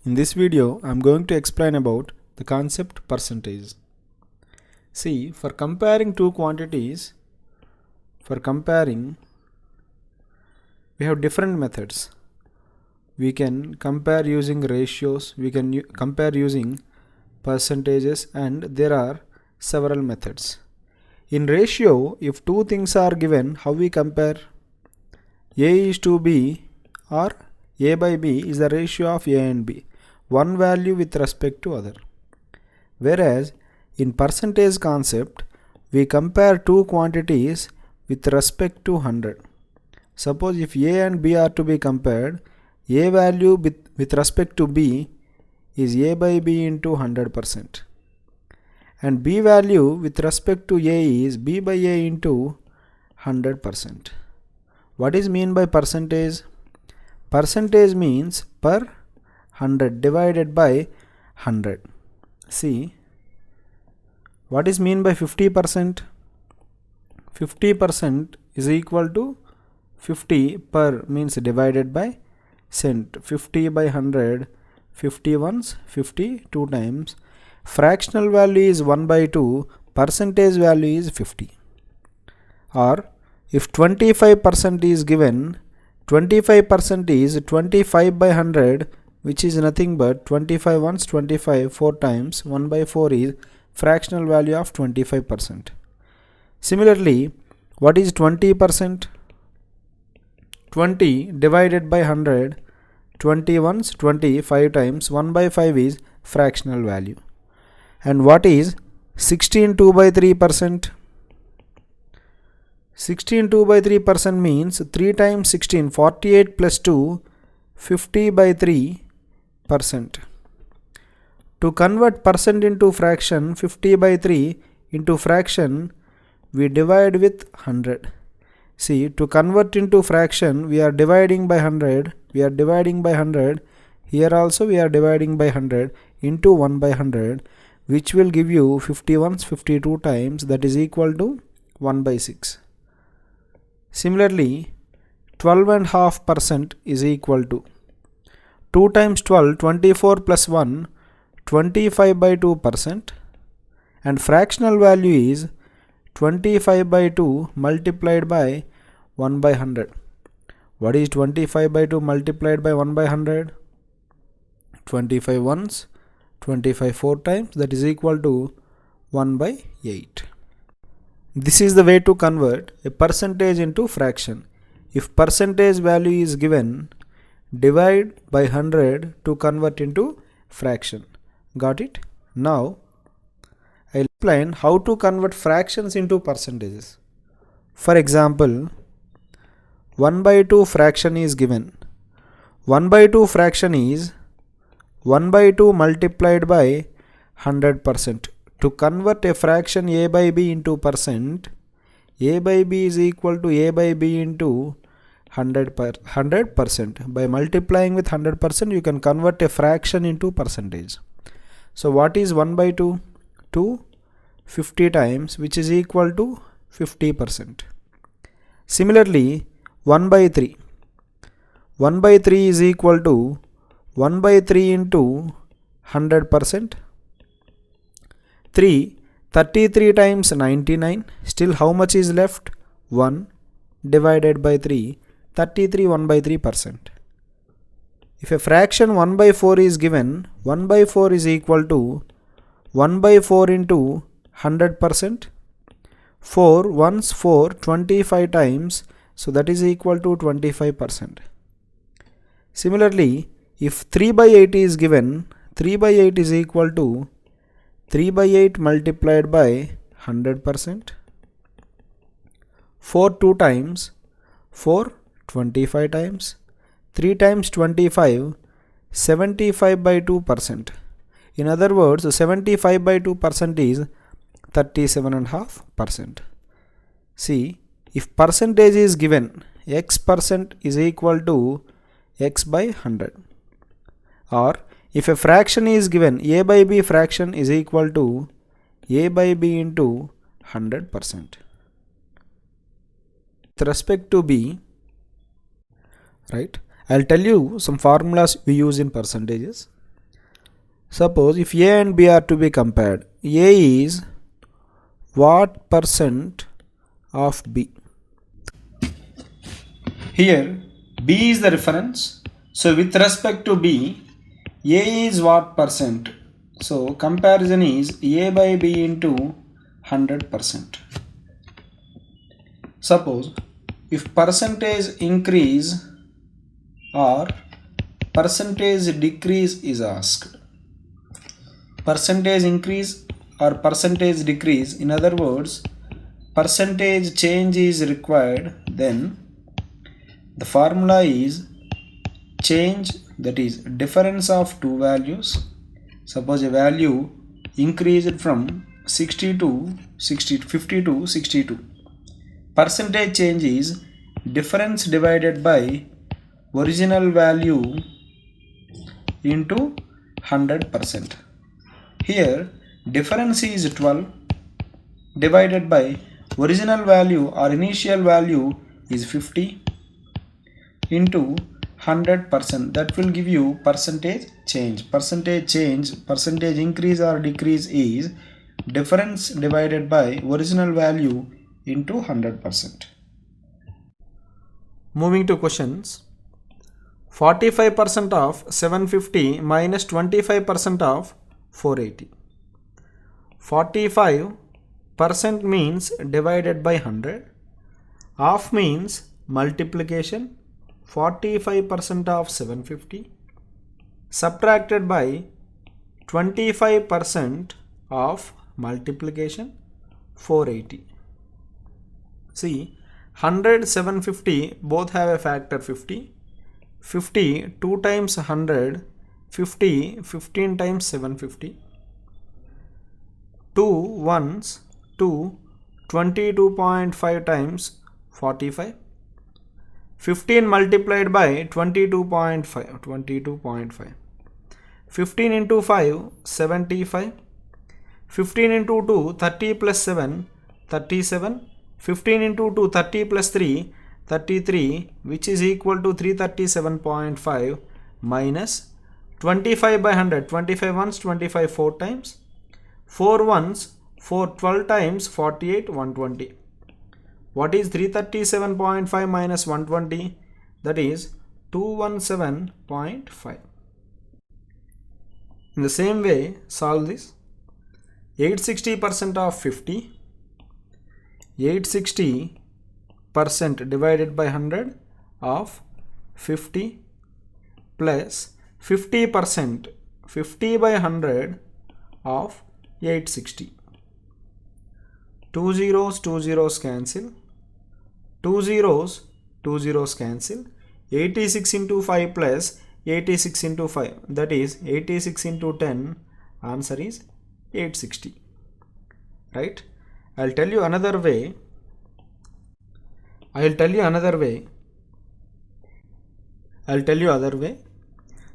In this video, I am going to explain about the concept percentage. See, for comparing two quantities, we have different methods. We can compare using ratios, we can compare using percentages, and there are several methods. In ratio, if two things are given, how we compare? A is to B or A by B is the ratio of A and B. One value with respect to other. Whereas in percentage concept, we compare two quantities with respect to 100. Suppose if A and B are to be compared, A value with respect to B is A by B into 100%. And B value with respect to A is B by A into 100%. What is mean by percentage? Percentage means per 100 divided by 100. See, what is mean by 50%? 50% is equal to 50 per means divided by cent. 50 by 100, 50 once, 50 two times. Fractional value is 1 by 2, percentage value is 50. Or if 25% is given, 25% is 25 by 100, which is nothing but 25 once, 25 4 times, 1 by 4 is fractional value of 25%. Similarly, what is 20%? 20 divided by 100, 20 once, 25 times, 1 by 5 is fractional value. And what is 16 2 by 3%? 16 2 by 3% means 3 times 16, 48 plus 2, 50 by 3%. To convert percent into fraction, 50 by 3 into fraction, we divide with 100. See, to convert into fraction, we are dividing by 100. Here also we are dividing by 100 into 1 by 100, which will give you 50 once, 52 times, that is equal to 1 by 6. Similarly, 12.5% is equal to 2 times 12, 24 plus 1, 25 by 2%, and fractional value is 25 by 2 multiplied by 1 by 100. What is 25 by 2 multiplied by 1 by 100? 25 once, 25 4 times, that is equal to 1 by 8. This is the way to convert a percentage into fraction. If percentage value is given, divide by 100 to convert into fraction. Got it? Now, I'll explain how to convert fractions into percentages. For example, 1 by 2 fraction is given. 1 by 2 fraction is 1 by 2 multiplied by 100%. To convert a fraction A by B into percent, A by B is equal to A by B into 100%. By multiplying with 100%, you can convert a fraction into percentage. So what is 1 by 2? 2 50 times, which is equal to 50%. Similarly, 1 by 3. 1 by 3 is equal to 1 by 3 into 100%. 33 times 99. Still how much is left? 1 divided by 3. 33 1 by 3%. If a fraction 1 by 4 is given, 1 by 4 is equal to 1 by 4 into 100%. 4 once 4, 25 times, so that is equal to 25%. Similarly, if 3 by 8 is given, 3 by 8 is equal to 3 by 8 multiplied by 100%. 4 2 times, 4 25 times, 3 times 25, 75 by 2%. In other words, 75 by 2% is 37.5%. See, if percentage is given, x% is equal to x by 100. Or if a fraction is given, A by B fraction is equal to A by B into 100%. With respect to B, right, I'll tell you some formulas we use in percentages. Suppose if A and B are to be compared, A is what percent of B? Here B is the reference. So with respect to B, A is what percent? So comparison is A by B into 100%. Suppose if percentage increase or percentage decrease is asked. Percentage increase or percentage decrease, in other words, percentage change is required, then the formula is change, that is difference of two values. Suppose a value increased from 50 to 62. Percentage change is difference divided by original value into 100%. Here difference is 12 divided by original value or initial value is 50 into 100%. That will give you percentage change. Percentage increase or decrease is difference divided by original value into 100%. Moving to questions. 45% of 750 minus 25% of 480. 45% means divided by 100. Half means multiplication. 45% of 750 subtracted by 25% of multiplication 480. See, 100, 750 both have a factor 50. 50 2 times 100, 50 15 times 750. 2 ones 2, 22.5 times 45. 15 multiplied by 22.5. 15 into 5, 75. 15 into 2, 30 plus 7, 37. 15 into 2, 30 plus 3, 33, which is equal to 337.5 minus 25 by 100. 25 ones, 25 4 times. 4 ones, 4 12 times 48, 120. What is 337.5 minus 120? That is 217.5. In the same way, solve this. 860% of 50. 860% divided by 100 of 50 plus 50%. 50 by 100 of 860. 2 zeros cancel. 2 zeros cancel. 86 into 5 plus 86 into 5, that is 86 into 10. Answer is 860. Right? I'll tell you another way.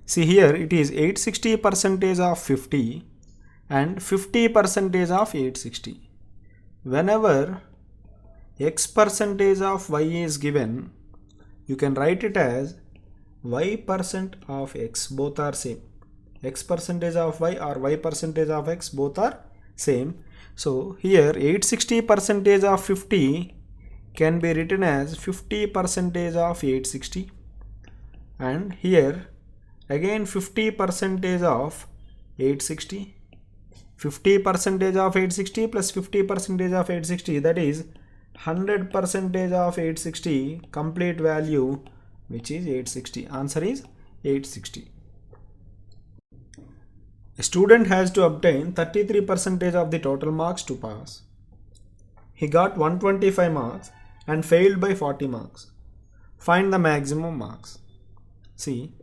See, here it is 860% of 50 and 50% of 860. Whenever x percentage of y is given, you can write it as y percent of x, both are same. X percentage of y or y percentage of x, both are same. So here 860% of 50 can be written as 50% of 860, and here again 50% of 860. 50% of 860 plus 50% of 860, that is 100% of 860, complete value, which is 860. Answer is 860. A student has to obtain 33% of the total marks to pass. He got 125 marks and failed by 40 marks. Find the maximum marks. See,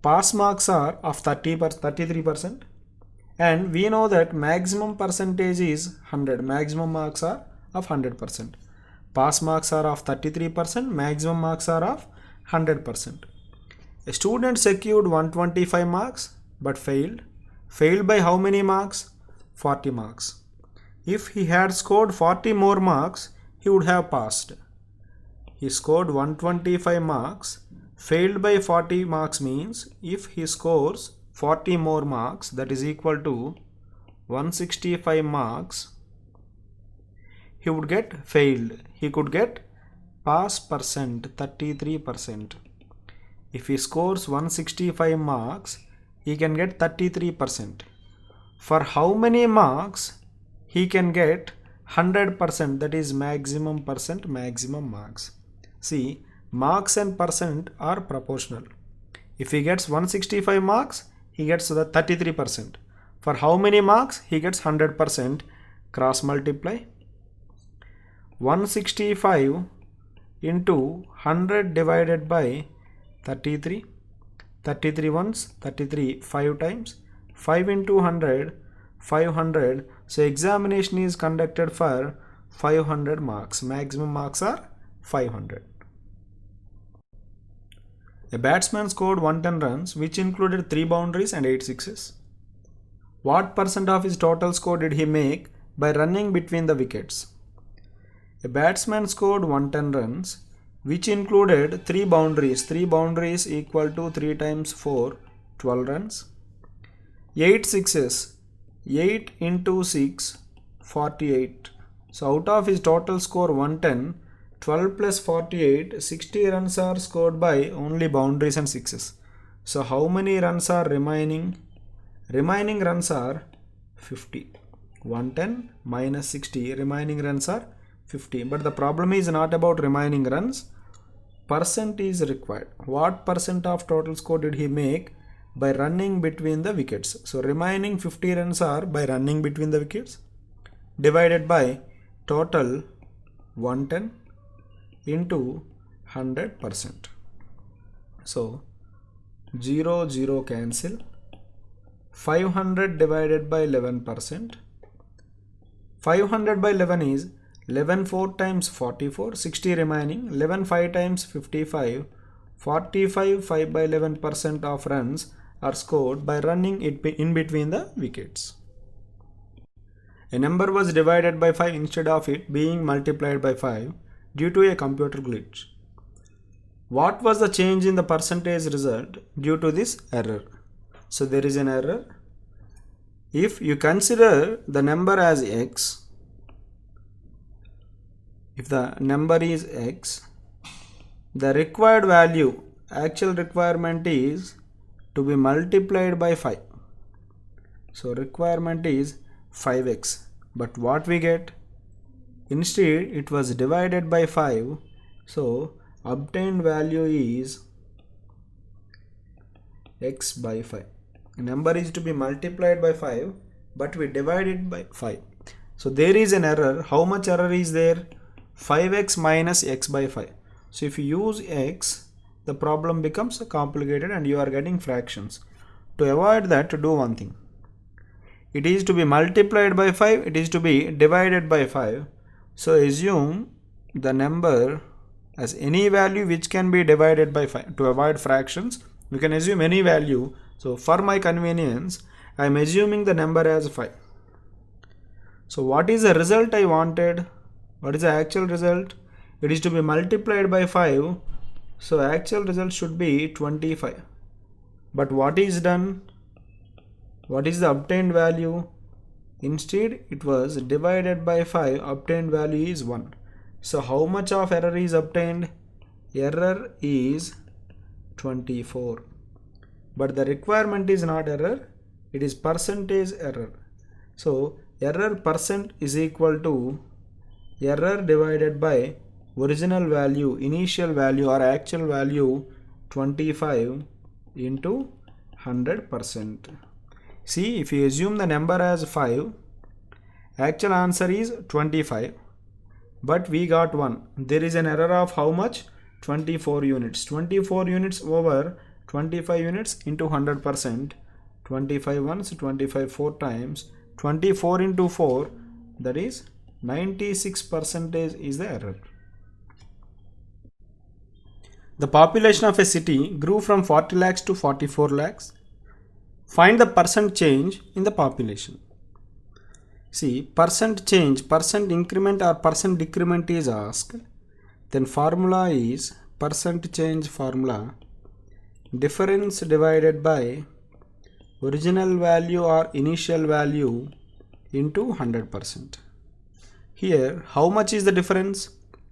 pass marks are of 33%, and we know that maximum percentage is 100. Maximum marks are of 100%. Pass marks are of 33%, maximum marks are of 100%. A student secured 125 marks but failed. Failed by how many marks? 40 marks. If he had scored 40 more marks, he would have passed. He scored 125 marks. Failed by 40 marks means if he scores 40 more marks, that is equal to 165 marks, he would get failed. He could get pass percent 33%. If he scores 165 marks, he can get 33%. For how many marks he can get 100%, that is maximum marks. See, marks and percent are proportional. If he gets 165 marks, he gets the 33%. For how many marks? He gets 100%. Cross multiply. 165 into 100 divided by 33. 33 ones, 33 5 times. 5 into 100, 500. So examination is conducted for 500 marks. Maximum marks are 500. A batsman scored 110 runs, which included 3 boundaries and 8 sixes. What percent of his total score did he make by running between the wickets? A batsman scored 110 runs, which included 3 boundaries. 3 boundaries equal to 3 times 4, 12 runs. 8 sixes, 8 into 6, 48. So out of his total score 110, 12 plus 48, 60 runs are scored by only boundaries and sixes. So how many runs are remaining? Remaining runs are 50. 110 minus 60, remaining runs are 50. But the problem is not about remaining runs. Percent is required. What percent of total score did he make by running between the wickets? So remaining 50 runs are by running between the wickets divided by total 110 into 100%. So 0 0 cancel. 500 divided by 11%. 500 by 11 is 11 4 times 44, 60 remaining. 11 5 times 55, 45 5 by 11% of runs are scored by running it in between the wickets. A number was divided by 5 instead of it being multiplied by 5 due to a computer glitch. What was the change in the percentage result due to this error? So there is an error. If you consider the number as x, if the number is x, the required value, actual requirement is to be multiplied by 5. So requirement is 5x. But what we get? Instead it was divided by 5. So obtained value is x by 5. A number is to be multiplied by 5, but we divide it by 5. So there is an error. How much error is there? 5x minus x by 5. So if you use x, the problem becomes complicated and you are getting fractions. To avoid that, do one thing. It is to be multiplied by 5, it is to be divided by 5. So assume the number as any value which can be divided by 5. To avoid fractions, we can assume any value. So for my convenience, I am assuming the number as 5. So what is the result I wanted? What is the actual result? It is to be multiplied by 5. So actual result should be 25. But what is done? What is the obtained value? Instead it was divided by 5. Obtained value is 1. So how much of error is obtained? Error is 24. But the requirement is not error, it is percentage error. So error percent is equal to error divided by original value, initial value or actual value 25 into 100%. See, if you assume the number as 5, actual answer is 25, but we got 1. There is an error of how much? 24 units. 24 units over 25 units into 100%. 25 once, 25 4 times. 24 into 4, that is 96% is the error. The population of a city grew from 40 lakhs to 44 lakhs. Find the percent change in the population. See, percent change, percent increment or percent decrement is asked. Then formula is percent change formula, difference divided by original value or initial value into 100%. Here, how much is the difference?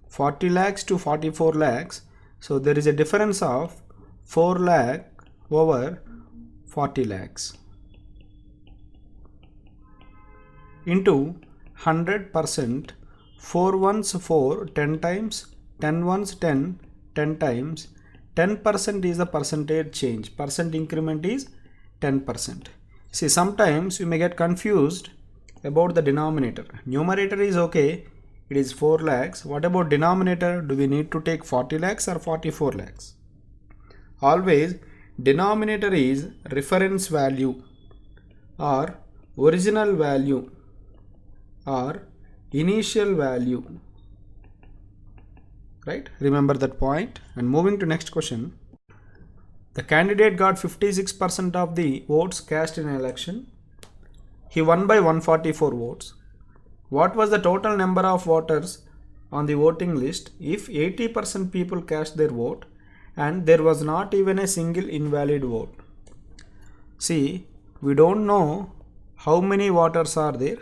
40 lakhs to 44 lakhs. So there is a difference of 4 lakh over 40 lakhs into 100%. 4 ones 4, 10 times, 10 ones 10, 10 times. 10% is the percentage change. Percent increment is 10%. See, sometimes you may get confused about the denominator. Numerator is okay, it is 4 lakhs. What about denominator? Do we need to take 40 lakhs or 44 lakhs? Always denominator is reference value or original value or initial value, right? Remember that point. And moving to next question. The candidate got 56% of the votes cast in an election. He won by 144 votes. What was the total number of voters on the voting list if 80% people cast their vote and there was not even a single invalid vote? See, we don't know how many voters are there,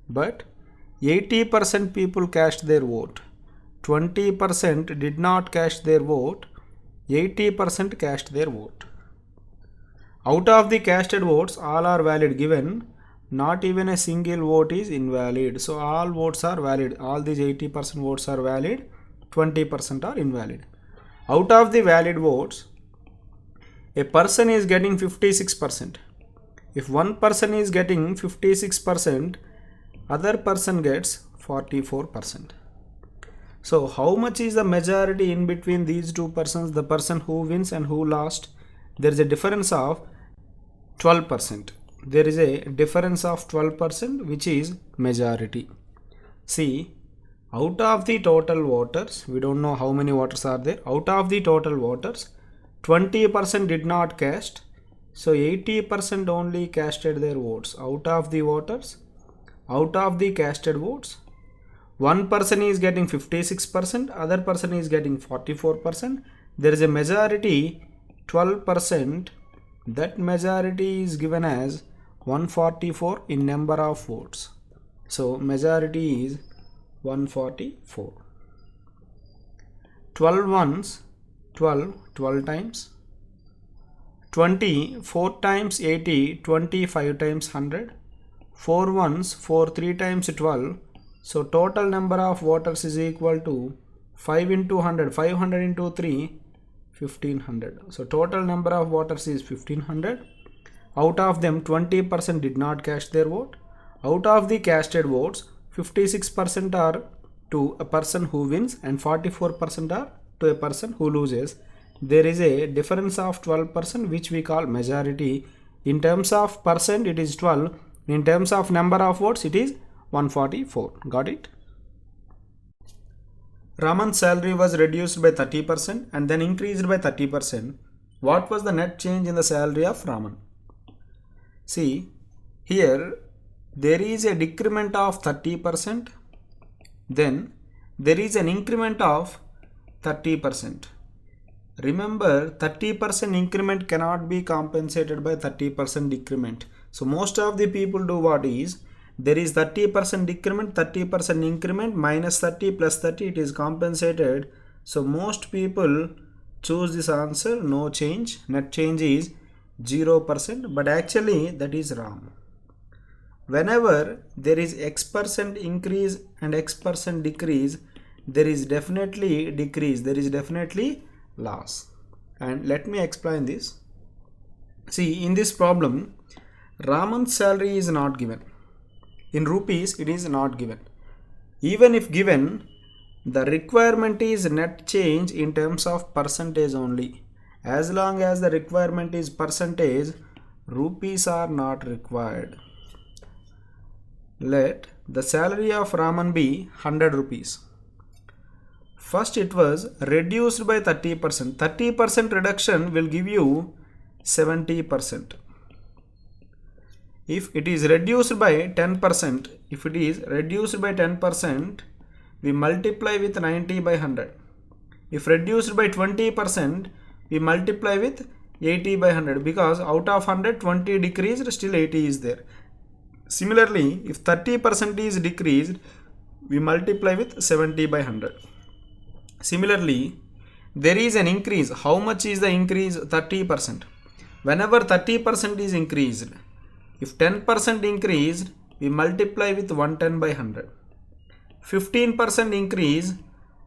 but 80% people cast their vote. 20% did not cast their vote. 80% cast their vote. Out of the casted votes, all are valid given. Not even a single vote is invalid. So all votes are valid. All these 80% votes are valid. 20% are invalid. Out of the valid votes, a person is getting 56%. If one person is getting 56%, other person gets 44%. So how much is the majority in between these two persons, the person who wins and who lost? There is a difference of 12%. There is a difference of 12%, which is majority. See, out of the total voters, we don't know how many voters are there. Out of the total voters, 20% did not cast. So 80% only casted their votes. Out of the voters, out of the casted votes, one person is getting 56%, other person is getting 44%. There is a majority 12%. That majority is given as 144 in number of votes. So majority is 144. 12 ones 12, 12 times. 20, 4 times 80, 25 times 100. 4 ones 4, 3 times 12. So total number of voters is equal to 5 into 100, 500 into 3, 1500. So total number of voters is 1500. Out of them 20% did not cast their vote. Out of the casted votes, 56% are to a person who wins and 44% are to a person who loses. There is a difference of 12%, which we call majority. In terms of percent it is 12. In terms of number of votes it is 144. Got it? Raman's salary was reduced by 30% and then increased by 30%. What was the net change in the salary of Raman? See, here there is a decrement of 30%. Then there is an increment of 30%. Remember, 30% increment cannot be compensated by 30% decrement. So most of the people do what is, there is 30% decrement, 30% increment, minus 30 plus 30, it is compensated. So most people choose this answer, no change. Net change is 0%, but actually that is wrong. Whenever there is X% increase and X% decrease, there is definitely decrease, there is definitely loss. And let me explain this. See, in this problem, Raman's salary is not given. In rupees, it is not given. Even if given, the requirement is net change in terms of percentage only. As long as the requirement is percentage, rupees are not required. Let the salary of Raman be 100 rupees. First it was reduced by 30%. 30% reduction will give you 70%. If it is reduced by 10%, if it is reduced by 10%, we multiply with 90 by 100. If reduced by 20%, we multiply with 80 by 100, because out of 100, 20 decreased, still 80 is there. Similarly, if 30% is decreased, we multiply with 70 by 100. Similarly, there is an increase. How much is the increase? 30%. Whenever 30% is increased, if 10% increased, we multiply with 110 by 100. 15% increase,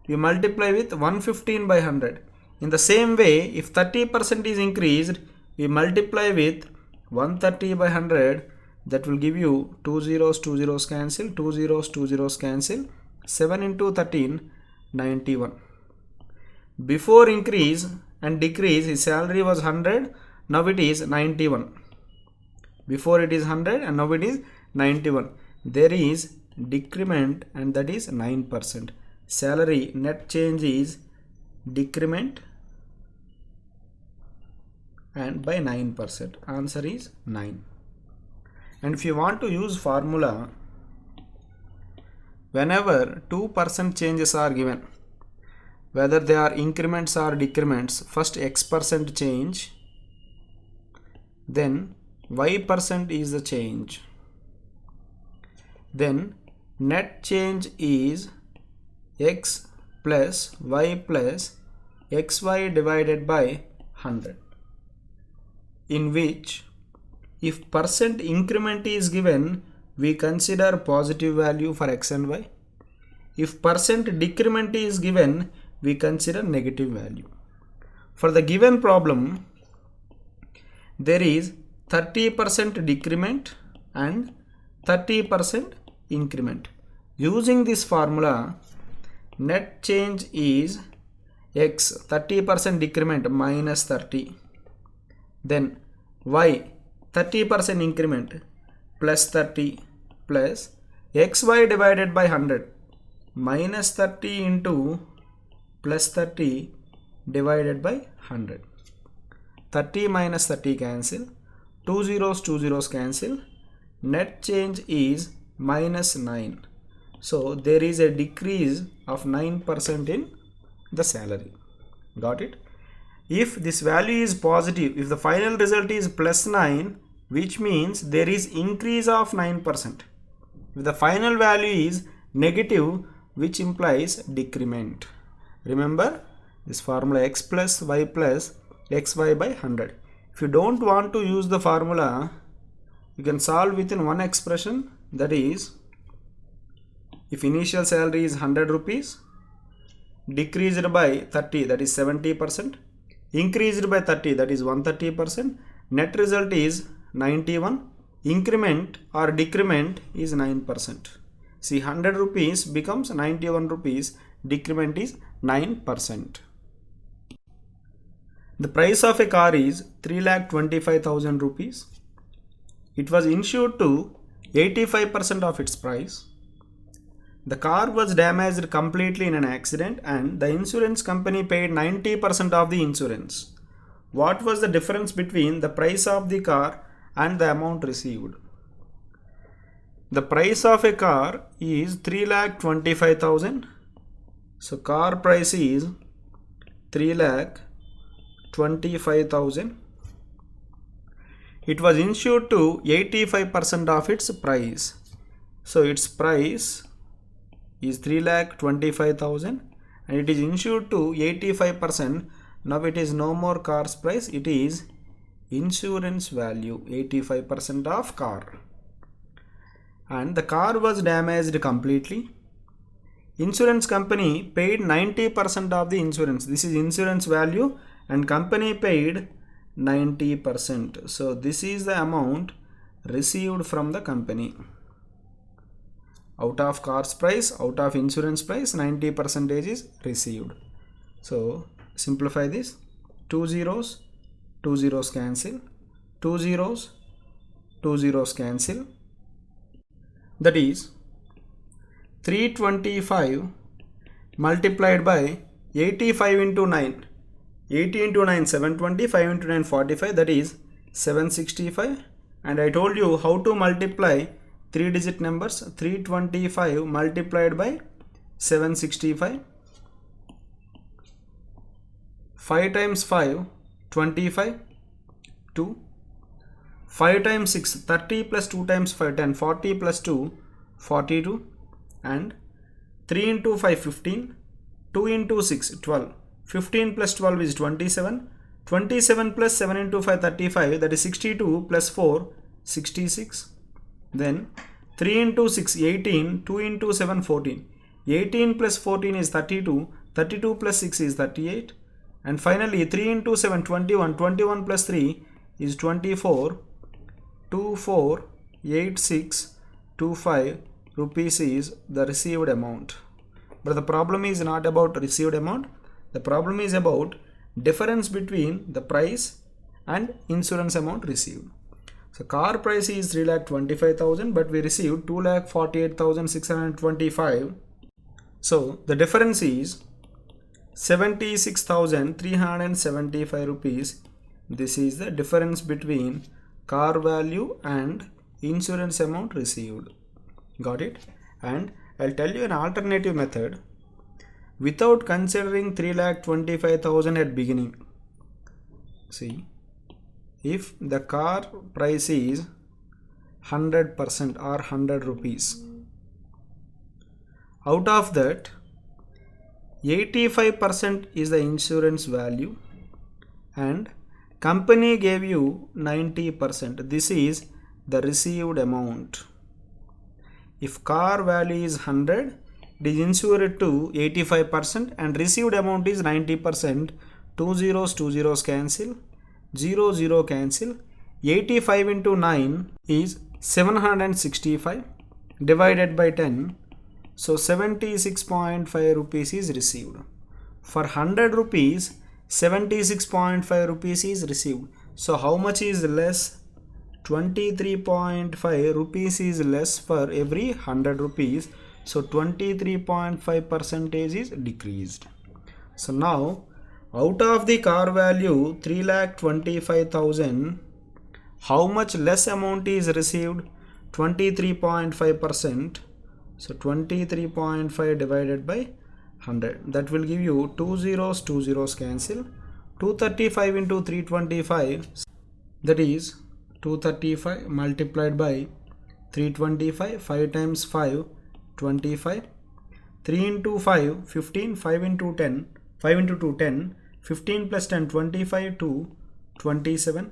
we multiply with 115 by 100. In the same way, if 30% is increased, we multiply with 130 by 100. That will give you 2 zeros cancel, 2 zeros cancel, 7 into 13, 91. Before increase and decrease, his salary was 100, now it is 91. Before it is 100 and now it is 91. There is decrement, and that is 9%. Salary net change is decrement and by 9%. Answer is 9. And if you want to use formula, whenever 2% changes are given, whether they are increments or decrements, first X% change, then Y% is the change. Then net change is X plus Y plus XY divided by 100, in which if percent increment is given, we consider positive value for X and Y. If percent decrement is given, we consider negative value. For the given problem, there is 30% decrement and 30% increment. Using this formula, net change is X, 30% decrement minus 30. Then Y, 30% increment plus 30 plus XY divided by 100 minus 30 into plus 30 divided by 100. 30 minus 30 cancel, 2 zeros cancel, net change is minus 9. So there is a decrease of 9% in the salary. Got it? If this value is positive, if the final result is plus 9, which means there is increase of 9%. If the final value is negative, which implies decrement. Remember this formula, X plus Y plus XY by 100. If you don't want to use the formula, you can solve within one expression, that is, if initial salary is 100 rupees, decreased by 30, that is 70%, increased by 30, that is 130%, net result is 91, increment or decrement is 9%. See, 100 rupees becomes 91 rupees, decrement is 9%. The price of a car is 3,25,000 rupees. It was insured to 85% of its price. The car was damaged completely in an accident and the insurance company paid 90% of the insurance. What was the difference between the price of the car and the amount received? The price of a car is 3,25,000. So car price is 3,25,000. It was insured to 85% of its price. So its price is 3,25,000 and it is insured to 85%. Now it is no more car's price, it is insurance value, 85% of car. And the car was damaged completely. Insurance company paid 90% of the insurance. This is insurance value and company paid 90%. So this is the amount received from the company. Out of car's price, out of insurance price, 90% is received. So simplify this. 2 zeros cancel, 2 zeros cancel. That is 325 multiplied by 85 into 9. 80 into 9 720, 5 into 9 45, that is 765. And I told you how to multiply 3-digit numbers. 325 multiplied by 765. 5 times 5, 25. 2, 5 times 6, 30 plus 2 times 5, 10, 40 plus 2, 42, and 3 into 5, 15, 2 into 6, 12, 15 plus 12 is 27, 27 plus 7 into 5, 35, that is 62, plus 4, 66, then 3 into 6, 18, 2 into 7, 14, 18 plus 14 is 32, 32 plus 6 is 38, and finally 3 into 7, 21, 21 plus 3 is 24, 248625 rupees is the received amount. But the problem is not about received amount. The problem is about difference between the price and insurance amount received. So car price is 3,25,000, but we received 2,48,625. So the difference is 76,375 rupees. This is the difference between car value and insurance amount received. Got it? And I'll tell you an alternative method without considering 3,25,000 at beginning. See, if the car price is 100% or 100 rupees, out of that 85% is the insurance value and company gave you 90%. This is the received amount. If car value is 100, it is insured to 85% and received amount is 90%. 2 zeros cancel, 0 0 cancel. 85 into 9 is 765 divided by 10. So 76.5 rupees is received. For 100 rupees, 76.5 rupees is received. So how much is less? 23.5 rupees is less for every 100 rupees. So 23.5 percentage is decreased. So now out of the car value 3,25,000, how much less amount is received? 23.5%. So 23.5 divided by 100, that will give you 2 zeros cancel. 235 into 325, that is 235 multiplied by 325, 5 times 5, 25, 3 into 5, 15, 5 into 10, 5 into 2, 10, 15 plus 10, 25 to 27,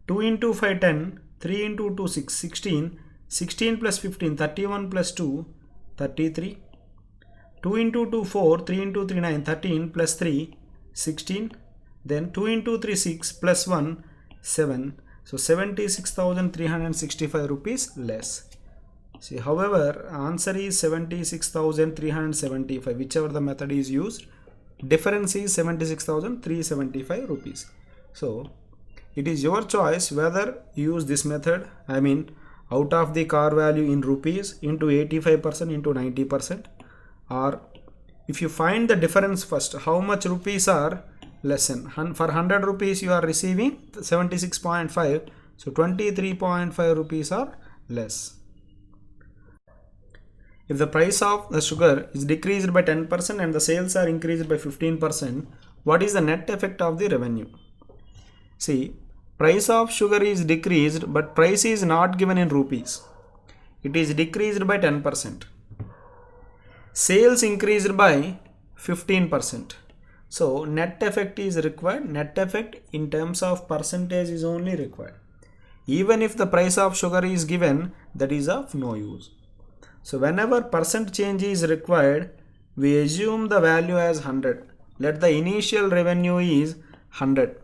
2 into 5, 10, 3 into 2, 6, 16, 16 plus 15, 31 plus 2, 33, 2 into 2, 4, 3 into 3, 9, 13 plus 3, 16, then 2 into 3, 6 plus 1, 7. So 76,365 rupees less. See, however, answer is 76,375, whichever the method is used. Difference is 76,375 rupees. So it is your choice whether you use this method, I mean out of the car value in rupees into 85% into 90%, or if you find the difference first, how much rupees are lessen. For 100 rupees you are receiving 76.5, so 23.5 rupees are less. If the price of the sugar is decreased by 10% and the sales are increased by 15%, what is the net effect of the revenue? See, price of sugar is decreased, but price is not given in rupees. It is decreased by 10%. Sales increased by 15%. So net effect is required. Net effect in terms of percentage is only required. Even if the price of sugar is given, that is of no use. So whenever percent change is required, we assume the value as 100. Let the initial revenue is 100.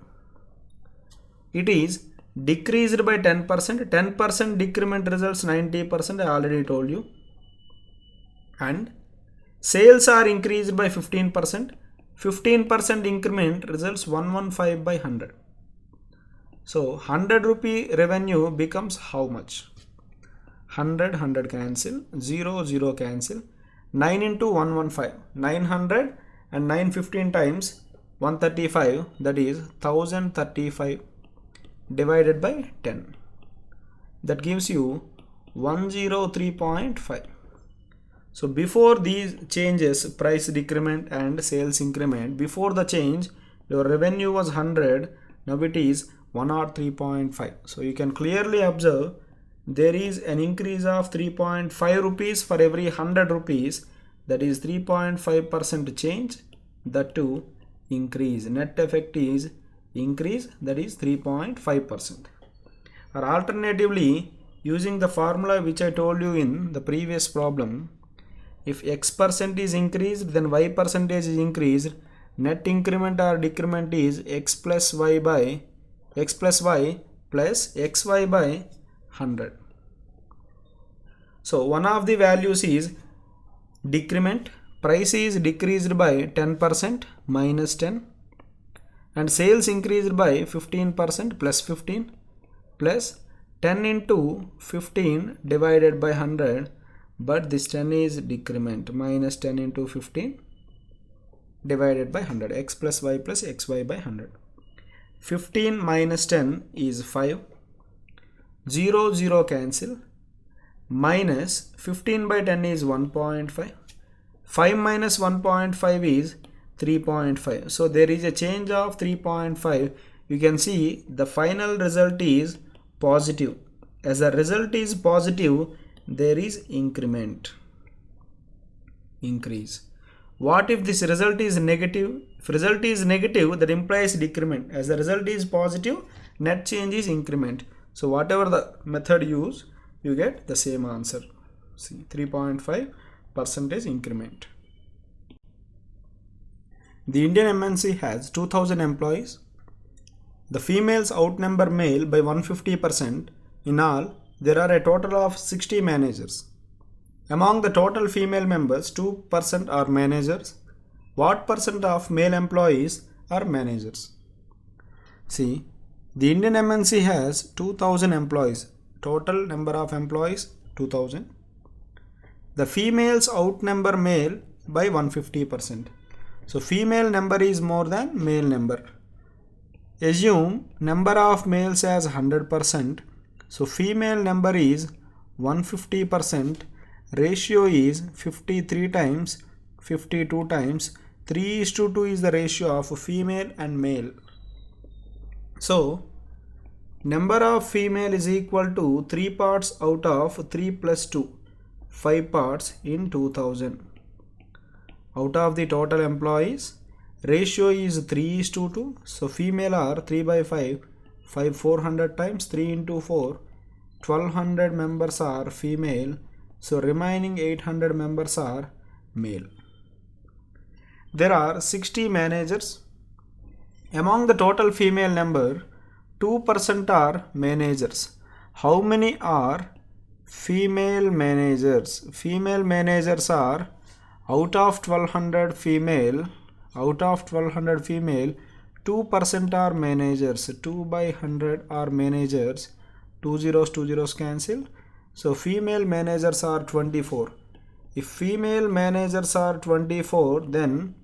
It is decreased by 10%. 10% decrement results 90%, I already told you. And sales are increased by 15%. 15% increment results 115 by 100. So 100 rupee revenue becomes how much? 100 cancel, 0 cancel, 9 into 115, 900 and 915 times 135, that is 1035 divided by 10. That gives you 103.5. So before these changes, price decrement and sales increment, before the change, your revenue was 100, now it is 1 or 3.5. So you can clearly observe there is an increase of 3.5 rupees for every 100 rupees. That is 3.5% change. That too increase. Net effect is increase, that is 3.5%. Or alternatively, using the formula which I told you in the previous problem, if x percent is increased, then y percentage is increased. Net increment or decrement is x plus y plus xy by 100. So one of the values is decrement. Price is decreased by 10% minus 10, and sales increased by 15% plus 15, plus 10 into 15 divided by 100, but this 10 is decrement, minus 10 into 15 divided by 100, x plus y plus xy by 100. 15 minus 10 is 5, 0 0 cancel, minus 15 by 10 is 1.5, 5 minus 1.5 is 3.5. So there is a change of 3.5. You can see the final result is positive. As the result is positive, there is increment, increase. What if this result is negative? If result is negative, that implies decrement. As the result is positive, net change is increment. So whatever the method use, you get the same answer. See, 3.5% increment. The Indian MNC has 2000 employees. The females outnumber male by 150%. In all, there are a total of 60 managers. Among the total female members, 2% are managers. What percent of male employees are managers? See, the Indian MNC has 2000 employees. Total number of employees 2000. The females outnumber male by 150%. So female number is more than male number. Assume number of males as 100%. So female number is 150%. Ratio is 53 times 52 times 3:2 is the ratio of female and male. So number of female is equal to 3 parts out of 3 plus 2, 5 parts in 2000. Out of the total employees, ratio is 3:2. So female are 3 by 5, 400 times 3 into 4, 1200 members are female. So remaining 800 members are male. There are 60 managers. Among the total female number, 2% are managers. How many are female managers? Female managers are out of 1200 female, 2% are managers. 2 by 100 are managers. 2 zeros cancel. So female managers are 24. If female managers are 24, then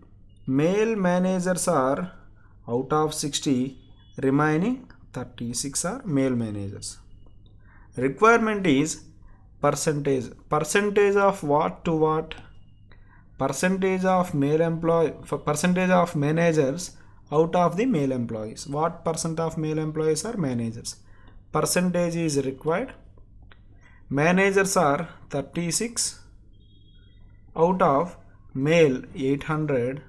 male managers are out of 60, remaining 36 are male managers. Requirement is percentage. Percentage of what to what? Percentage of percentage of managers out of the male employees. What percent of male employees are managers? Percentage is required. Managers are 36 out of male 800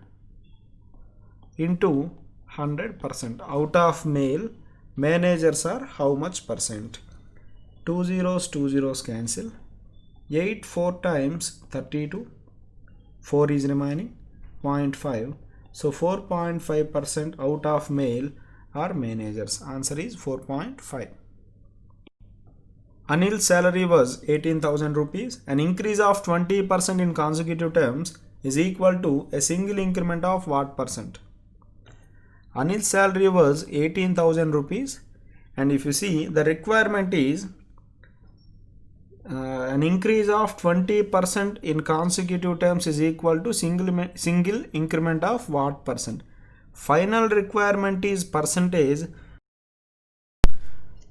into 100%. Out of male, managers are how much percent? 2 zeros cancel. 8 4 times 32. 4 is remaining. 0.5. So 4.5% out of male are managers. Answer is 4.5. Anil's salary was 18,000 rupees. An increase of 20% in consecutive terms is equal to a single increment of what percent? Anil's salary was 18,000 rupees, and if you see, the requirement is an increase of 20% in consecutive terms is equal to single increment of what percent? Final requirement is percentage.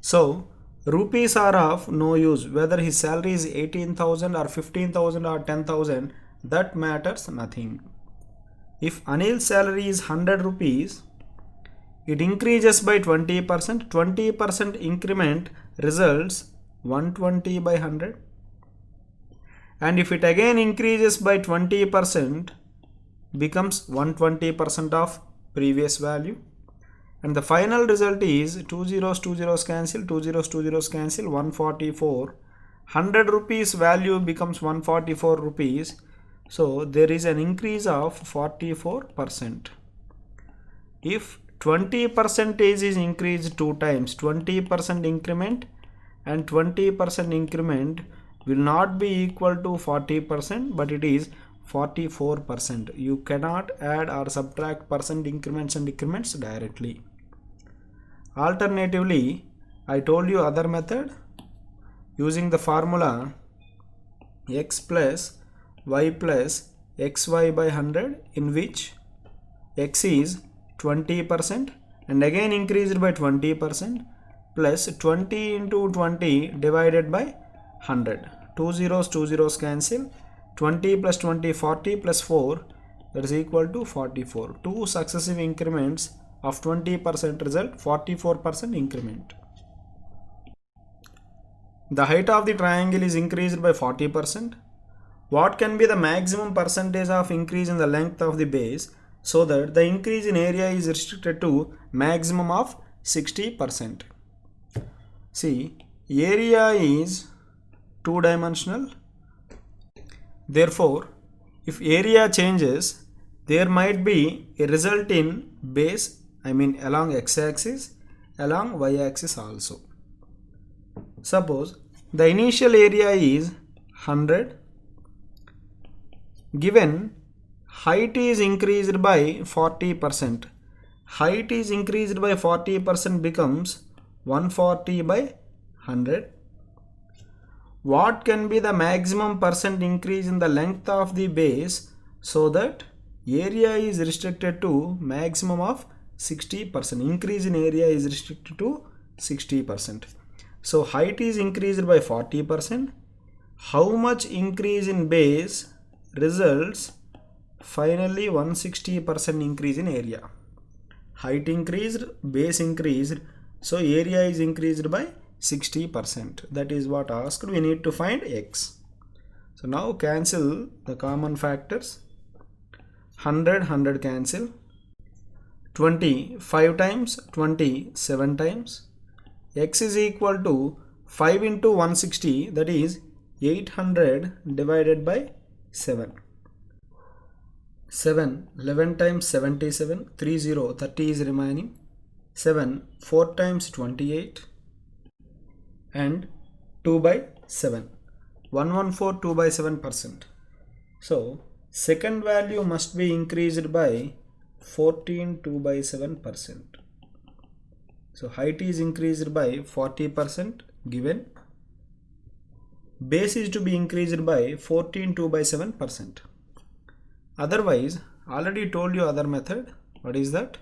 So rupees are of no use. Whether his salary is 18,000 or 15,000 or 10,000, that matters nothing. If Anil's salary is 100 rupees, it increases by 20%. 20% increment results 120 by 100. And if it again increases by 20%, becomes 120% of previous value. And the final result is 2 zeros cancel, 2 zeros cancel, 144. 100 rupees value becomes 144 rupees. So there is an increase of 44%. If 20% is increased 2 times, 20% increment and 20% increment will not be equal to 40%, but it is 44%. You cannot add or subtract percent increments and decrements directly. Alternatively, I told you other method using the formula x plus y plus xy by 100, in which x is 20% and again increased by 20% plus 20 into 20 divided by 100. 2 zeros cancel. 20 plus 20, 40 plus 4, that is equal to 44. Two successive increments of 20% result 44% increment. The height of the triangle is increased by 40%. What can be the maximum percentage of increase in the length of the base so that the increase in area is restricted to maximum of 60%? See, area is two-dimensional. Therefore, if area changes, there might be a result in base, along x-axis, along y-axis also. Suppose the initial area is 100, given height is increased by 40%. Height is increased by 40% becomes 140 by 100. What can be the maximum percent increase in the length of the base so that area is restricted to maximum of 60%? Increase in area is restricted to 60%. So height is increased by 40%. How much increase in base results finally 160% increase in area? Height increased, base increased, so area is increased by 60%. That is what asked. We need to find x. So now cancel the common factors. 100 cancel. 20 5 times, 20 7 times. X is equal to 5 into 160, that is 800 divided by 7. 7 11 times 77, 30 is remaining. 7 4 times 28. And 2 by 7, 114 2 by 7%. So second value must be increased by 14 2 by 7%. So height is increased by 40% given. Base is to be increased by 14 2 by 7%. Otherwise, already told you other method. What is that?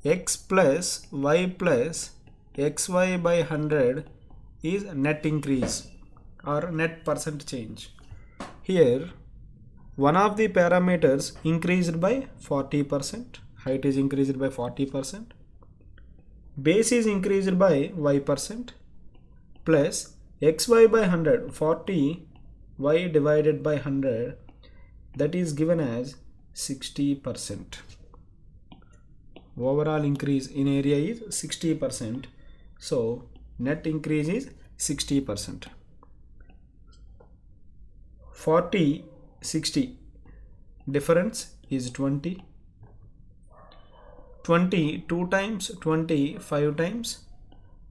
X plus y plus xy by 100 is net increase or net percent change. Here one of the parameters increased by 40%, height is increased by 40%, base is increased by y% plus xy by 100, 40 y divided by 100, that is given as 60%. Overall increase in area is 60%. So net increase is 60%. 40 60 difference is 20. 20 2 times, 20 5 times.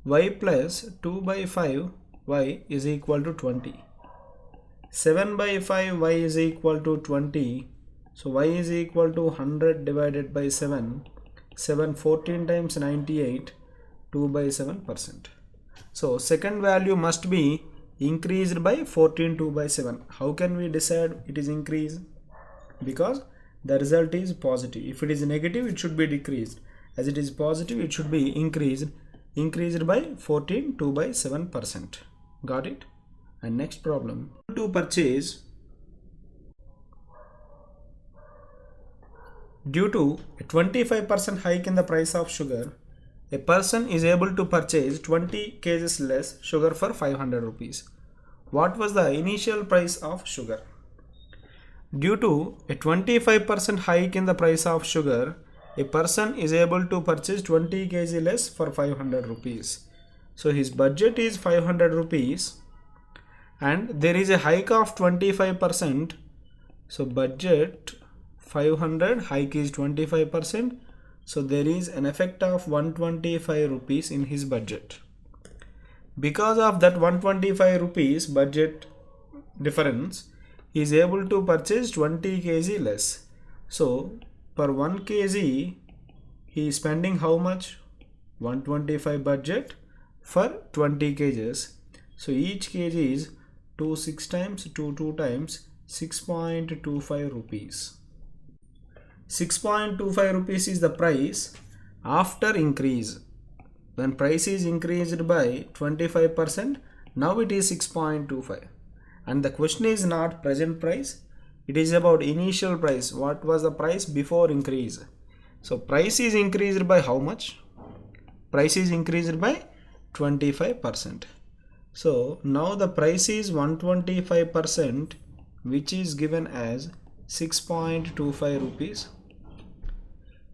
Y plus 2 by 5 y is equal to 20. 7 by 5 y is equal to 20. So y is equal to 100 divided by 7. 7 14 times 98, 2 by 7%. So second value must be increased by 14 2 by 7. How can we decide it is increased? Because the result is positive. If it is negative, it should be decreased. As it is positive, it should be increased by 14 2 by 7%. Got it? And next problem, to purchase Due to a 25% hike in the price of sugar, a person is able to purchase 20 kgs less sugar for 500 rupees. What was the initial price of sugar? Due to a 25% hike in the price of sugar, a person is able to purchase 20 kg less for 500 rupees. So his budget is 500 rupees and there is a hike of 25%. So budget 500, hike is 25%. So there is an effect of 125 rupees in his budget. Because of that 125 rupees budget difference, he is able to purchase 20 kg less. So per 1 kg he is spending how much? 125 budget for 20 kgs. So each kg is 2 6 times 2 2 times 6.25 rupees. 6.25 rupees is the price after increase. When price is increased by 25%, now it is 6.25. And the question is not present price, it is about initial price. What was the price before increase? So price is increased by how much? Price is increased by 25%. So now the price is 125%, which is given as 6.25 rupees.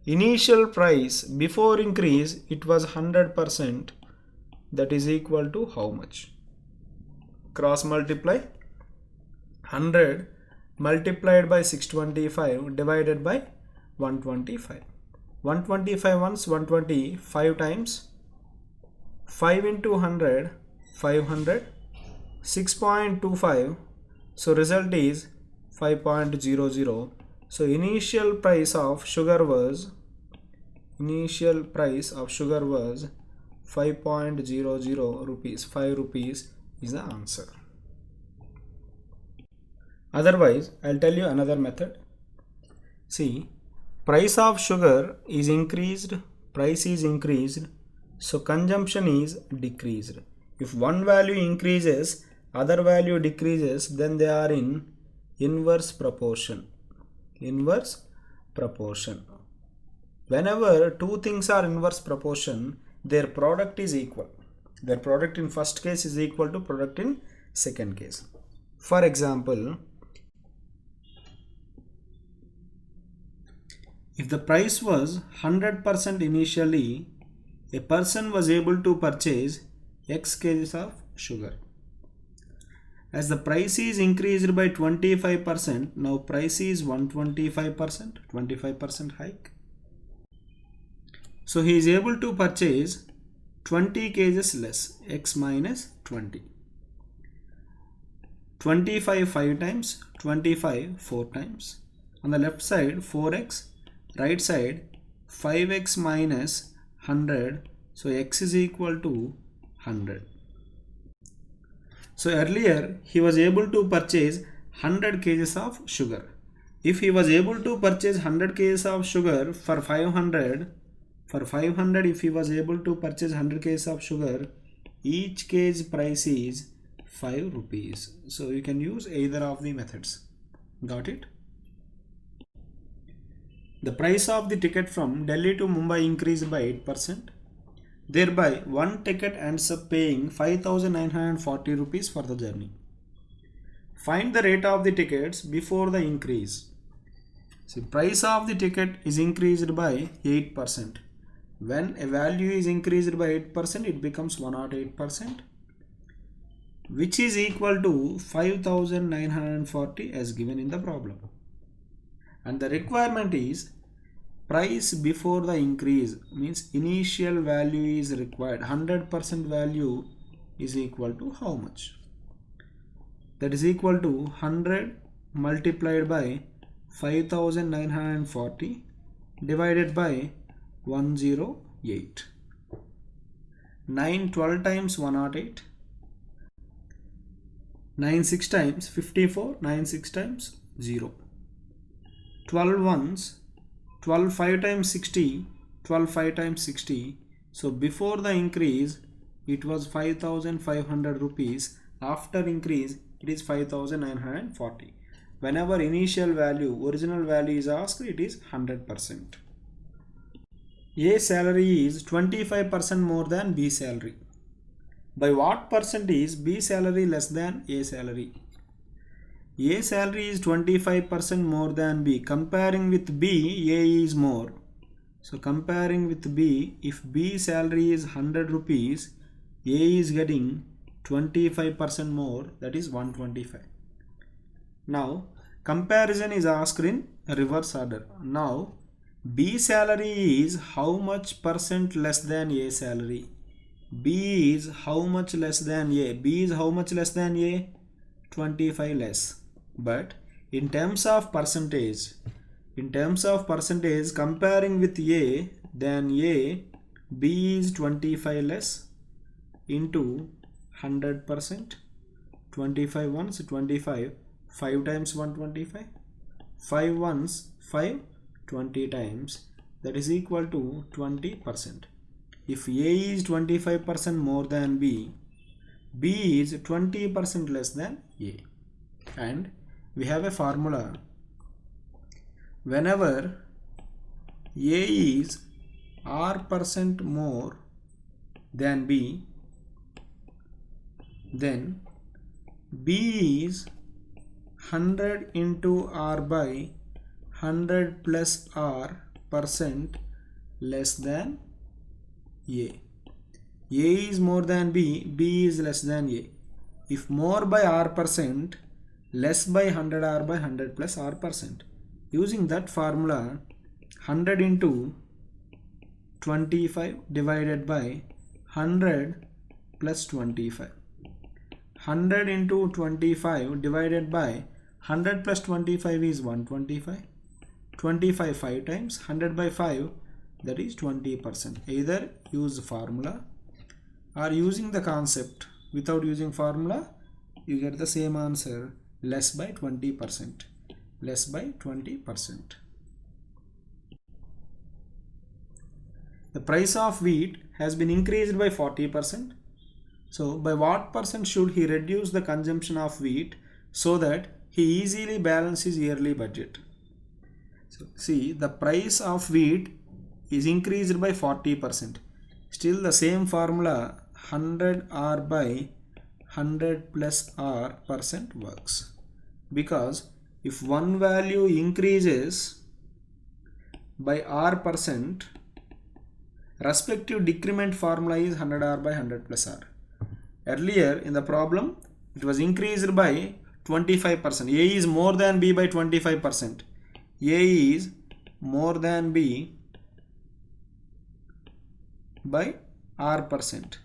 Initial price before increase it was 100%, that is equal to how much? Cross multiply 100 multiplied by 625 divided by 125. 125 once 125 times 5 into 100 500, 6.25. So result is 5.00. So initial price of sugar was 5.00 rupees. 5 rupees is the answer. Otherwise, I'll tell you another method. See, price of sugar is increased, price is increased, so consumption is decreased. If one value increases, other value decreases, then they are in inverse proportion. Inverse proportion. Whenever two things are inverse proportion, their product is equal. Their product in first case is equal to product in second case. For example, if the price was 100% initially, a person was able to purchase X kgs of sugar. As the price is increased by 25%, now price is 125%, 25% hike. So he is able to purchase 20 kgs less, X minus 20. 25 5 times, 25 4 times. On the left side 4x, right side 5x minus 100. So X is equal to 100. So earlier he was able to purchase 100 kgs of sugar. If he was able to purchase 100 kgs of sugar for 500, if he was able to purchase 100 kgs of sugar, each kg price is 5 rupees. So you can use either of the methods. Got it? The price of the ticket from Delhi to Mumbai increased by 8%. Thereby, one ticket ends up paying 5,940 rupees for the journey. Find the rate of the tickets before the increase. See, price of the ticket is increased by 8%. When a value is increased by 8%, it becomes 108%, which is equal to 5,940 as given in the problem. And the requirement is price before the increase, means initial value is required. 100% value is equal to how much? That is equal to 100 multiplied by 5,940 divided by 108. 9 12 times 108. 9 6 times 54. 9 6 times 0. 12 ones, 12 5 times 60, 12 5 times 60. So before the increase it was 5,500 rupees. After increase it is 5,940. whenever initial value, original value is asked, it is 100%. A salary is 25% more than B salary. By what percent is B salary less than A salary? A salary is 25% more than B. Comparing with B, A is more. So comparing with B, if B salary is 100 rupees, A is getting 25% more, that is 125. Now comparison is asked in reverse order. Now B salary is how much percent less than A salary? B is how much less than A? B is how much less than A? 25 less. But in terms of percentage, comparing with A, then A, B is 25 less into 100%. 25 ones 25, 5 times 125, 5 ones 5, 20 times, that is equal to 20%. If A is 25% more than B, B is 20% less than A. And we have a formula. Whenever A is R% more than B, then B is 100 into R by 100 plus R percent less than A. A is more than B, B is less than A. If more by R percent, less by 100 R by 100 plus R percent. Using that formula, 100 into 25 divided by 100 plus 25. 100 into 25 divided by 100 plus 25 is 125. 25 5 times, 100 by 5, that is 20%. Either use formula or using the concept. Without using formula, you get the same answer, less by 20%. Less by 20%. The price of wheat has been increased by 40%. So by what percent should he reduce the consumption of wheat so that he easily balances his yearly budget? So see, the price of wheat is increased by 40%. Still the same formula, 100 R by 100 plus R percent works. Because if one value increases by R percent, respective decrement formula is 100 R by 100 plus R. Earlier in the problem, it was increased by 25%. A is more than B by 25%. A is more than B by R percent.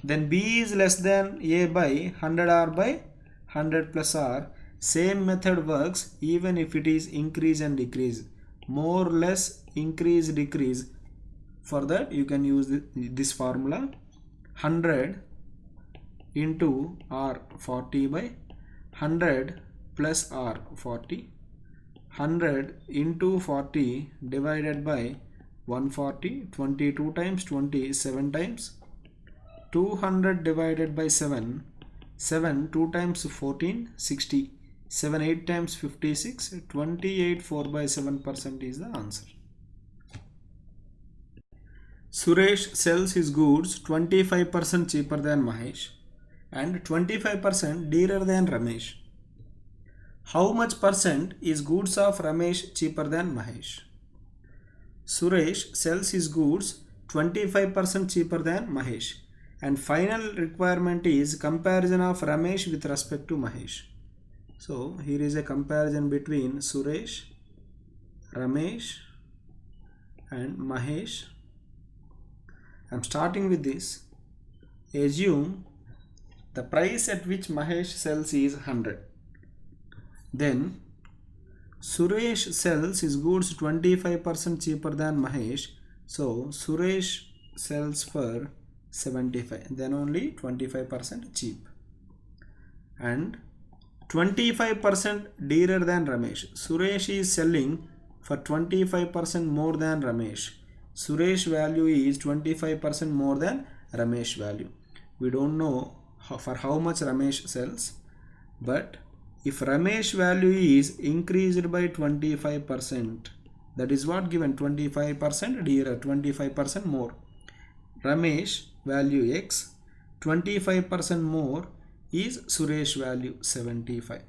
Then B is less than A by 100 R by 100 plus R. Same method works even if it is increase and decrease. More, less, increase, decrease. For that you can use this formula. 100 into R 40 by 100 plus R 40. 100 into 40 divided by 140, 22 times 20, 7 times. 200 divided by 7, 7 2 times 14, 60. 7 8 times 56, 28 4 by 7% is the answer. Suresh sells his goods 25% cheaper than Mahesh and 25% dearer than Ramesh. How much percent is goods of Ramesh cheaper than Mahesh? Suresh sells his goods 25% cheaper than Mahesh, and final requirement is comparison of Ramesh with respect to Mahesh. So here is a comparison between Suresh, Ramesh and Mahesh. I am starting with this. Assume the price at which Mahesh sells is 100. Then Suresh sells his goods 25% cheaper than Mahesh. So Suresh sells for 75. Then only 25% cheap. And 25% dearer than Ramesh. Suresh is selling for 25% more than Ramesh. Suresh value is 25% more than Ramesh value. We don't know for how much Ramesh sells, but if Ramesh value is increased by 25%, that is what given, 25% here, 25% more. Ramesh value X, 25% more is Suresh value 75.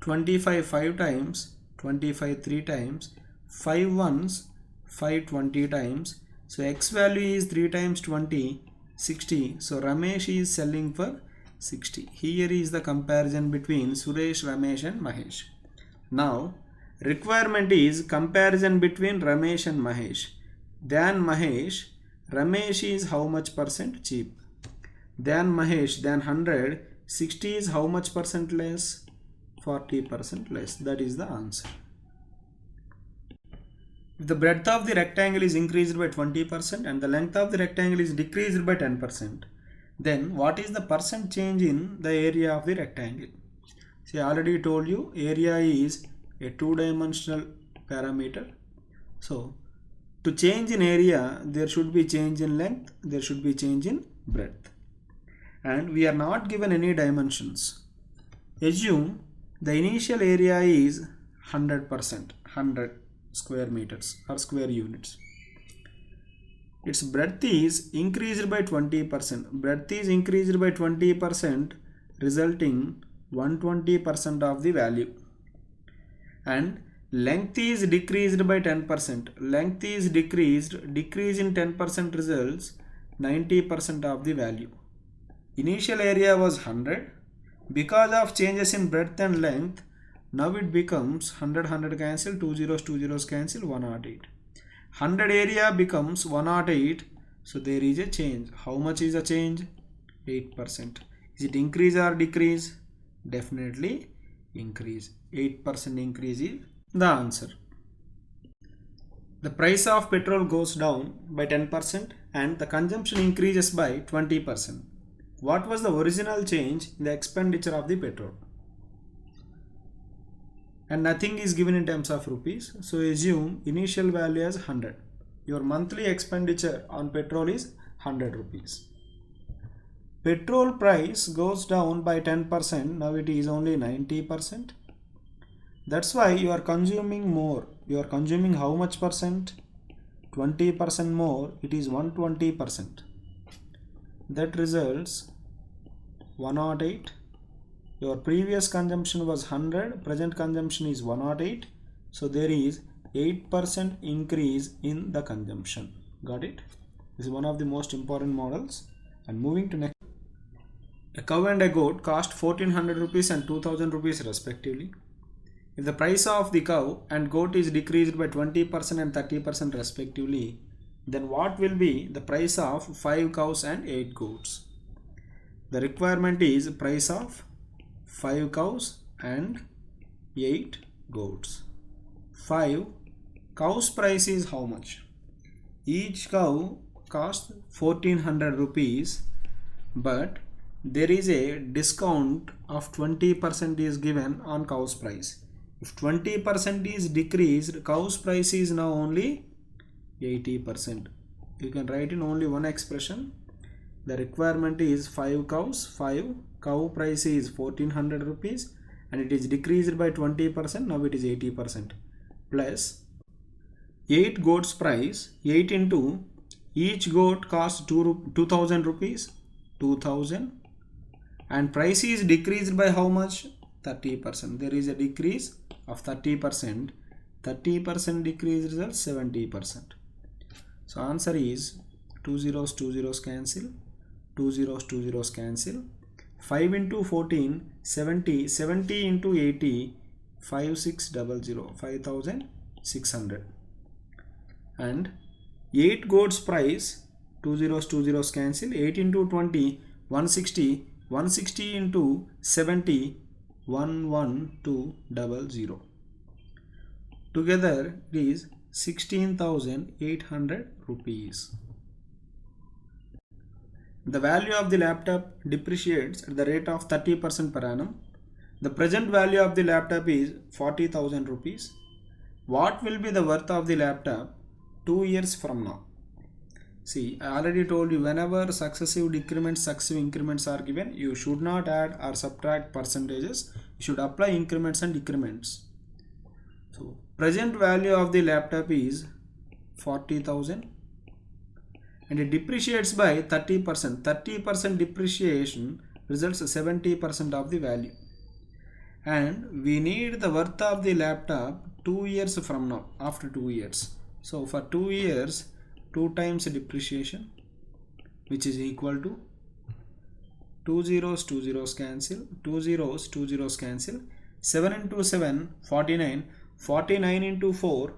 25 5 times, 25 3 times, 5 ones, 5 20 times. So X value is 3 times 20, 60. So Ramesh is selling for 60. Here is the comparison between Suresh, Ramesh and Mahesh. Now requirement is comparison between Ramesh and Mahesh. Than Mahesh, Ramesh is how much percent cheap? Than Mahesh, than 100, 60 is how much percent less? 40% less. That is the answer. If the breadth of the rectangle is increased by 20% and the length of the rectangle is decreased by 10%, then what is the percent change in the area of the rectangle? See, I already told you area is a two-dimensional parameter. So to change in area, there should be change in length, there should be change in breadth. And we are not given any dimensions. Assume the initial area is 100%, 100 square meters or square units. Its breadth is increased by 20%. Breadth is increased by 20%, resulting 120% of the value. And length is decreased by 10%. Length is decreased. Decrease in 10% results 90% of the value. Initial area was 100. Because of changes in breadth and length, now it becomes 100 cancel, 2 zeros cancel, 108. 100 area becomes 108. So there is a change. How much is the change? 8%. Is it increase or decrease? Definitely increase. 8% increase is the answer. The price of petrol goes down by 10% and the consumption increases by 20%. What was the original change in the expenditure of the petrol? And nothing is given in terms of rupees. So assume initial value as 100. Your monthly expenditure on petrol is 100 rupees. Petrol price goes down by 10%. Now it is only 90%. That's why you are consuming more. You are consuming how much percent? 20% more. It is 120%. That results 108. Your previous consumption was 100, present consumption is 108. So there is 8% increase in the consumption. Got it? This is one of the most important models. And moving to next. A cow and a goat cost 1400 rupees and 2000 rupees respectively. If the price of the cow and goat is decreased by 20% and 30% respectively, then what will be the price of 5 cows and 8 goats? The requirement is price of 5 cows and 8 goats. 5 cows price is how much? Each cow costs 1400 rupees, but there is a discount of 20% is given on cow's price. If 20% is decreased, cow's price is now only 80%. You can write in only one expression. The requirement is 5 cows, 5 cow price is 1400 rupees and it is decreased by 20%, now it is 80%, plus 8 goats price, 8 into each goat costs 2000 rupees, 2000, and price is decreased by how much? 30%. There is a decrease of 30%. 30% decrease results 70%. So answer is 2 zeros cancel, 2 zeros cancel, 5 into 14, 70, 70 into 80, 5600, 5600. And 8 goats price, 2 zeros cancel, 8 into 20, 160, 160 into 70, 11200. Together it is 16,800 rupees. The value of the laptop depreciates at the rate of 30% per annum. The present value of the laptop is 40,000 rupees. What will be the worth of the laptop 2 years from now? See, I already told you, whenever successive decrements, successive increments are given, you should not add or subtract percentages. You should apply increments and decrements. So, present value of the laptop is 40,000 and it depreciates by 30%. 30% depreciation results 70% of the value. And we need the worth of the laptop 2 years from now, after 2 years. So for 2 years, 2 times depreciation, which is equal to 2 zeros, 2 zeros cancel, 2 zeros, 2 zeros cancel, 7 into 7, 49, 49 into 4,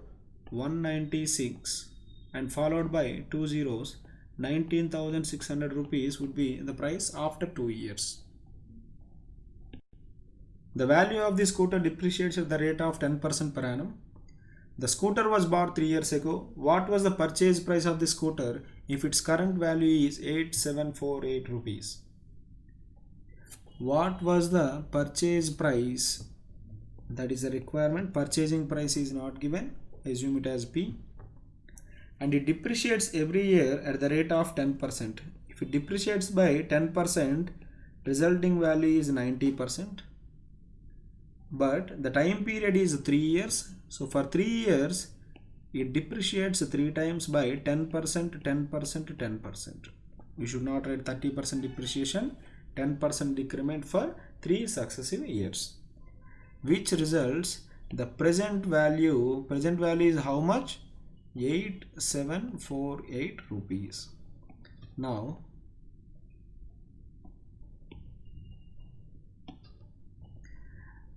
196, and followed by 2 zeros, 19,600 rupees would be the price after 2 years. The value of the scooter depreciates at the rate of 10% per annum. The scooter was bought 3 years ago. What was the purchase price of the scooter if its current value is 8748 rupees? What was the purchase price? That is a requirement. Purchasing price is not given. Assume it as P. And it depreciates every year at the rate of 10%. If it depreciates by 10%, resulting value is 90%. But the time period is 3 years. So for 3 years, it depreciates 3 times by 10%, 10%, 10%. We should not write 30% depreciation, 10% decrement for 3 successive years. Which results, the present value is how much? 8748 rupees. Now,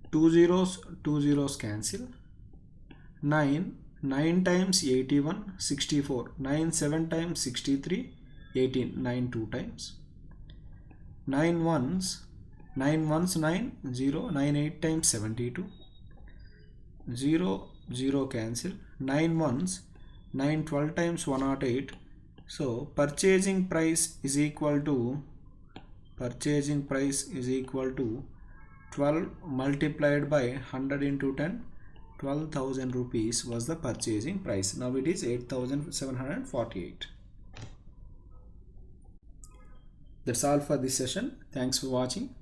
two zeros cancel. 9 times 81, 64. 9 7 times 63, 18. 9 2 times. 9 ones 9, 0. 9 8 times 72. 0 0 cancel. 9 ones 9 12 times 108. So purchasing price is equal to 12 multiplied by 100 into 10. 12,000 rupees was the purchasing price. Now it is 8,748. That's all for this session. Thanks for watching.